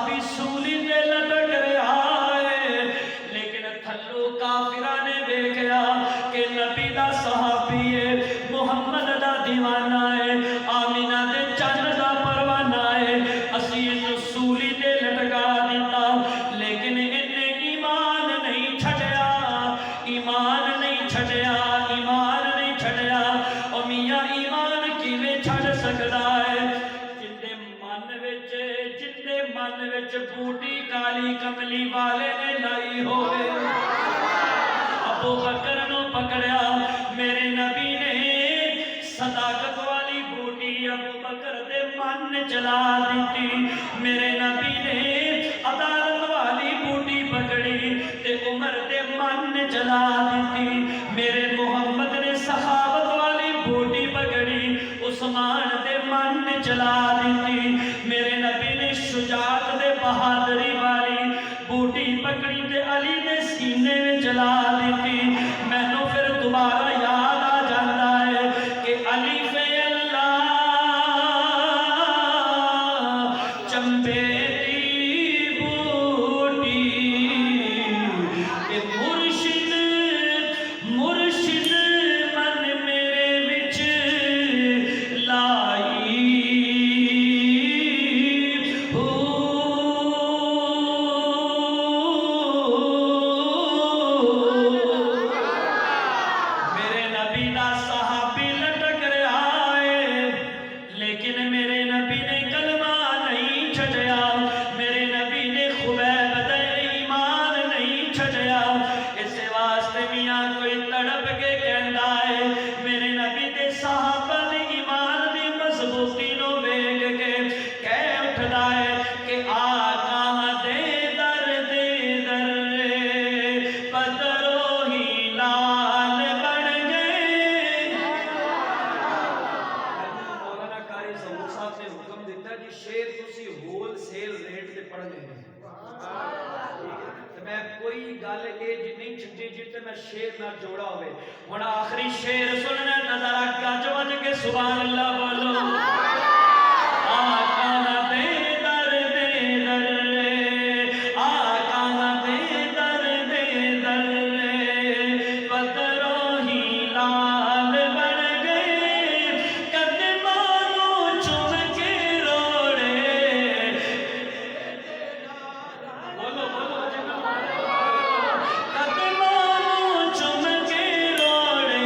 صحابی سولی دے لٹک رہا ہے، لیکن تھلو کافراں نے ویکھیا کہ نبی دا صحابی ہے، محمد دا دیوانہ ہے، آمینہ دے چند دا پروانہ ہے، اسی انہوں سولی دے لٹکا دیتا، لیکن انہیں ایمان نہیں چھڑیا، ایمان نہیں چھڑیا، ایمان نہیں چھڑیا۔ او میاں ایمان کیویں چھڑ سکدا ہے؟ جندے من وچ بوٹی کالی کملی والے نے لائی ہوئے۔ ابو بکر نو پکڑیا، میرے نبی نے صداقت والی بوٹی ابو بکر دے من چلا دیتی، میرے نبی نے عدالت والی بوٹی پکڑی تے عمر دے من چلا دیتی، میرے محمد نے صحابت والی بوٹی پکڑی عثمان دے من چلا دیتی، میرے نبی نے شجاعت دے بہادری والی بوٹی پکڑی تے علی دے سینے میں چلا دیتی۔ میں نو پھر دوبارہ یاد آ جاتا ہے کہ علی فی اللہ چمبے دی بوٹی کہ مرشد مرشد من میرے وچ لائی میرے نبی دا صحابی لٹک رہا ہے، لیکن میرے نبی نے کلمہ نہیں چھڑیا، میرے نبی نے خبیب دے ایمان نہیں چھڑیا۔ اس واسطے میاں کوئی تڑپ کے کہندا ہے، میرے نبی دے صحابہ دے ایمان دی مضبوطی نو ویکھ کے کہہ اٹھدا ہے کہ آقا دے در بدروہی لال بن گئے۔ مولانا قاری ظہور صاحب نے حکم دیتا جی شعر تسی ہول سیل ریٹ تے پڑھ لیں تے میں کوئی گل اے جی نہیں چھٹی جتے میں شعر نہ جوڑا ہوئے۔ ہن آخری شعر سننا تے ذرا گج وج کے سبحان اللہ بولو۔ آقا دے در آقا دے در بدروہی لال بن گئے، قدمانوں چوم کے روڑے۔ بولو بولو قدمانوں چوم کے روڑے،